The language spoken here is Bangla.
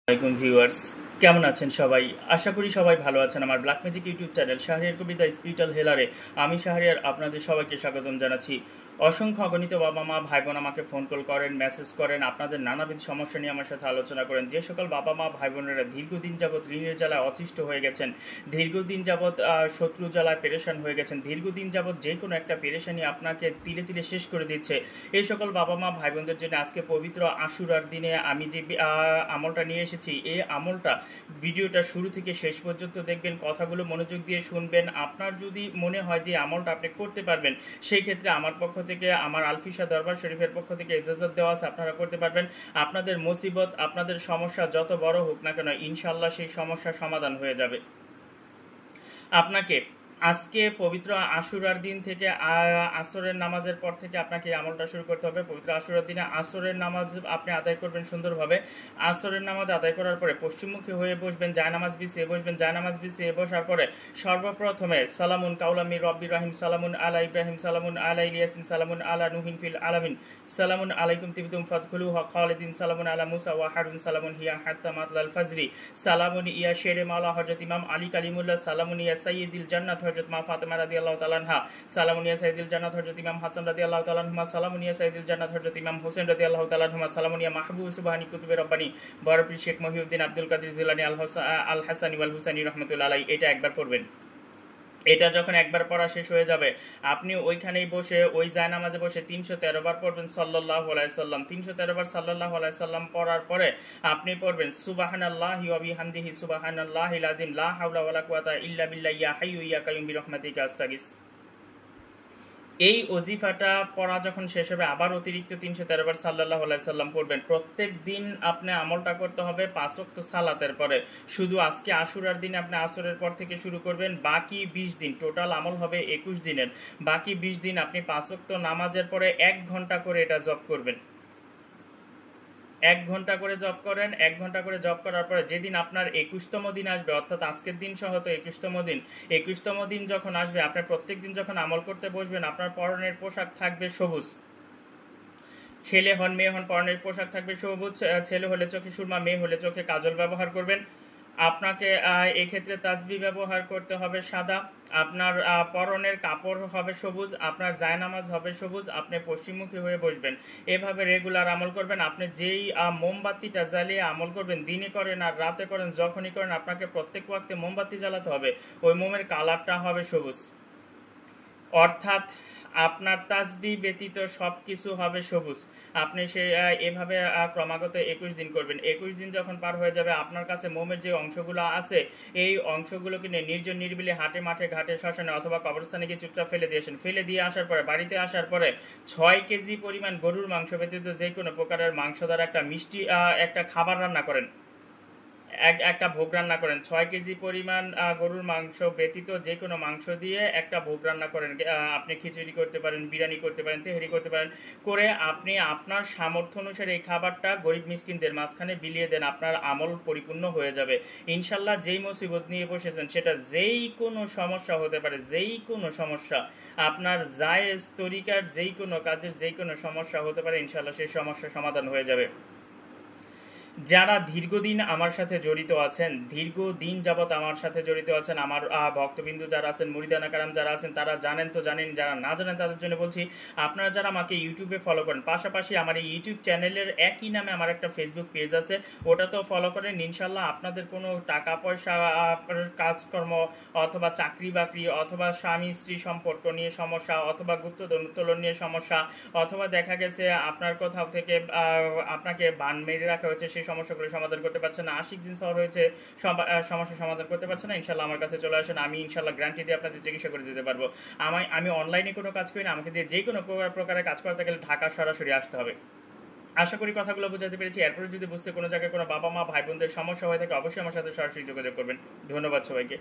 আসসালামাইকুম ভিউয়ার্স, কেমন আছেন সবাই? আশা করি সবাই ভালো আছেন। আমার black magic YouTube channel Shahriar Kabita spiritual হেলারে আমি শাহরিয়ার আপনাদের সবাইকে স্বাগতম জানাচ্ছি। অসংখ্য অগণিত বাবা মা ভাই বোন আমাকে ফোন কল করেন, মেসেজ করেন, আপনাদের নানাবিধ সমস্যা নিয়ে আমার সাথে আলোচনা করেন। যে সকল বাবা মা ভাই বোনেরা দীর্ঘদিন যাবৎ ঋণের জ্বালায় অতিষ্ঠ হয়ে গেছেন, দীর্ঘদিন যাবৎ শত্রু জ্বালায় পেরেশান হয়ে গেছেন, দীর্ঘদিন যাবৎ যে কোনো একটা পেরেশানি আপনাকে তিলে তিলে শেষ করে দিচ্ছে, এই সকল বাবা মা ভাই বোনদের জন্য আজকে পবিত্র আশুরার দিনে আমি যে আমলটা নিয়ে এসেছি, এই আমলটা ভিডিওটা শুরু থেকে শেষ পর্যন্ত দেখবেন, কথাগুলো মনোযোগ দিয়ে শুনবেন। আপনার যদি মনে হয় যে আমলটা আপনি করতে পারবেন, সেই ক্ষেত্রে আমার পক্ষ থেকে, আমার আলফিসা দরবার শরীফের পক্ষ থেকে ইজাজত দেওয়া আছে, আপনারা করতে পারবেন। আপনাদের মুসিবত, আপনাদের সমস্যা যত বড় হোক না কেন, ইনশাল্লাহ সেই সমস্যার সমাধান হয়ে যাবে। আপনাকে আজকে পবিত্র আশুরার দিন থেকে আসরের নামাজের পর থেকে আপনাকে আমলটা শুরু করতে হবে। পবিত্র আশুরার দিনে আসরের নামাজ আপনি আদায় করবেন সুন্দরভাবে। আসরের নামাজ আদায় করার পরে পশ্চিমমুখী হয়ে বসবেন, জায়নামাজ বিছিয়ে বসবেন। জায়নামাজ বিছিয়ে বসার পরে সর্বপ্রথমে সালামুন কাউলামি রব্বির রাহিম, সালামুন আলা ইব্রাহিম, সালামুন আলা ইলিয়াসিন, সালামুন আলা নুহিন ফিল আলামিন, সালামুন আলাইকুম তিবতুম ফাদখুলুহা খালিদিন, সালামুন আলা মুসা ওয়া হারুন, সালামুন হিয়া হাত্তা মাতলাল ফাজরি, সালামুন ইয়া শেরে মাওলা হযরত ইমাম আলী কালিমুল্লাহ, সালামুন ইয়া সাইয়্যিদুল জান্নাত হযরত মা ফাতেমা রাদিয়াল্লাহু তাআলা আনহা, সালামুন ইয়া সাইয়্যিদুল জান্নাত হযরত ইমাম হাসান রাদিয়াল্লাহু তাআলা আনহুমা, সালামুন ইয়া সাইয়্যিদুল জান্নাত হযরত ইমাম হোসেন রাদিয়াল্লাহু তাআলা আনহুমা, সালামুন ইয়া মাহবুব সুবহানি কুতুবে রব্বানি বরপীর শেখ মহিউদ্দিন আব্দুল কাদের জিলানী আল হাসানি ওয়াল হুসাইনি রাহমাতুল্লাহ আলাইহি। এটা একবার পড়বেন। এটা যখন একবার পড়া শেষ হয়ে যাবে, আপনি ওইখানেই বসে ওই জায়নামাজে বসে 313 বার পড়বেন সাল্লাল্লাহু আলাইহি সাল্লাম। 313 বার সাল্লাল্লাহু আলাইহি সাল্লাম পড়ার পরে আপনি পড়বেন সুবহানাল্লাহি ওয়া বিহামদিহি সুবহানাল্লাহিল আযীম, লা হাওলা ওয়ালা কুওয়াতা ইল্লা বিল্লাহ, ইয়া হাইয়্যু ইয়া কাইয়্যুম বিরহমাতিকা আস্তাগিস। এই ওজিফাটা পড়া যখন শেষ হবে, আবার অতিরিক্ত 313 বার সাল্লাল্লাহু আলাইহি সাল্লাম পড়বেন। প্রত্যেক দিন আপনি আমলটা করতে হবে 5 ওয়াক্ত সালাতের পরে। শুধু আজকে আশুরার দিনে আপনি আসরের পর থেকে শুরু করবেন, বাকি 20 দিন, টোটাল আমল হবে 21 দিনের। বাকি 20 দিন আপনি 5 ওয়াক্ত নামাজের পরে 1 ঘন্টা করে এটা জপ করবেন। 1 ঘন্টা করে জব করেন। 1 ঘন্টা করে জব করার পরে যেদিন আপনার 21তম দিন আসবে, অর্থাৎ আজকের দিন সহ তো 21তম দিন, 21তম দিন যখন আসবে, আপনি প্রত্যেক দিন যখন আমল করতে বসবেন, আপনার পরনের পোশাক থাকবে সবুজ। ছেলে হন মেয়ে হন, পরনের পোশাক থাকবে সবুজ। ছেলে হলে চোখে সুরমা, মেয়ে হলে চোখে কাজল ব্যবহার করবেন। আপনাকে এক্ষেত্রে তাসবিহ ব্যবহার করতে হবে সাদা। আপনার পরনের কাপড় হবে সবুজ, আপনার জায়নামাজ হবে সবুজ। আপনি পশ্চিমমুখী হয়ে বসবেন। এভাবে রেগুলার আমল করবেন। আপনি যেই মোমবাতিটা জ্বালিয়ে আমল করবেন, দিনে করেন আর রাতে করেন, যখনই করেন, আপনাকে প্রত্যেক ওয়াক্তে মোমবাতি জ্বালাতে হবে। ওই মোমের কালারটা হবে সবুজ, অর্থাৎ আপনার তাসবিহ ব্যতীত সব কিছু হবে সবুজ। আপনি সে এভাবে ক্রমাগত 21 দিন করবেন। 21 দিন যখন পার হয়ে যাবে, আপনার কাছে মোমের যে অংশগুলো আছে, এই অংশগুলোকে নিয়ে নির্জন নিরিবিলি হাটে মাঠে ঘাটে শ্মশানে অথবা কবরস্থানে গিয়ে চুপচাপ ফেলে দিয়ে আসেন। ফেলে দিয়ে আসার পরে বাড়িতে আসার পরে 6 কেজি পরিমাণ গরুর মাংস ব্যতীত যে কোনো প্রকারের মাংস দ্বারা একটা মিষ্টি একটা খাবার রান্না করেন, একটা ভোগ রান্না করেন। 6 কেজি পরিমাণ গরুর মাংস ব্যতীত যে কোনো মাংস দিয়ে একটা ভোগ রান্না করেন। আপনি খিচুড়ি করতে পারেন, বিরিয়ানি করতে পারেন, তেহারি করতে পারেন। করে আপনি আপনার সামর্থ্য অনুসারে এই খাবারটা গরিব মিসকিনদের মাঝখানে বিলিয়ে দেন। আপনার আমল পরিপূর্ণ হয়ে যাবে ইনশাল্লাহ। যেই মুসিবত নিয়ে বসেছেন, সেটা যেই কোনো সমস্যা হতে পারে, যেই কোনো সমস্যা, আপনার জায়েজ তরিকার যেই কোনো কাজের যেই কোনো সমস্যা হতে পারে, ইনশাল্লাহ সেই সমস্যার সমাধান হয়ে যাবে। যারা দীর্ঘদিন আমার সাথে জড়িত আছেন, দীর্ঘদিন যাবৎ আমার সাথে জড়িত আছেন, আমার ভক্তবিন্দু যারা আছেন, মুরিদানা কারাম যারা আছেন, তারা জানেন তো জানেন, যারা না জানেন তাদের জন্য বলছি। আপনারা যারা আমাকে ইউটিউবে ফলো করেন, পাশাপাশি আমার এই ইউটিউব চ্যানেলের একই নামে আমার একটা ফেসবুক পেজ আছে, ওটাতেও ফলো করেন। ইনশাল্লাহ আপনাদের কোনো টাকা পয়সা, কাজকর্ম অথবা চাকরি বাকরি অথবা স্বামী স্ত্রী সম্পর্ক নিয়ে সমস্যা অথবা গুপ্তধন উত্তোলন নিয়ে সমস্যা অথবা দেখা গেছে আপনার কোথাও থেকে আপনাকে বান মেরে রাখা হয়েছে, সেই সমস্যাগুলো সমাধান করতে পারছে না, আশিক জিন্স হওয়ার হয়েছে, সমস্যা সমাধান করতে পারছে না, ইনশাল্লাহ আমার কাছে চলে আসেন। আমি ইনশাল্লাহ গ্যারান্টি দিয়ে আপনাদের চিকিৎসা করে দিতে পারবো। আমি অনলাইনে কোনো কাজ করি না। আমাকে দিয়ে যে কোনো প্রকারের কাজ করতে গেলে ঢাকা সরাসরি আসতে হবে। আশা করি কথাগুলো বোঝাতে পেরেছি। এরপরে যদি বুঝতে কোনো জায়গায় কোনো বাবা মা ভাই বোনদের সমস্যা হয়ে থাকে, অবশ্যই আমার সাথে সরাসরি যোগাযোগ করবেন। ধন্যবাদ সবাইকে।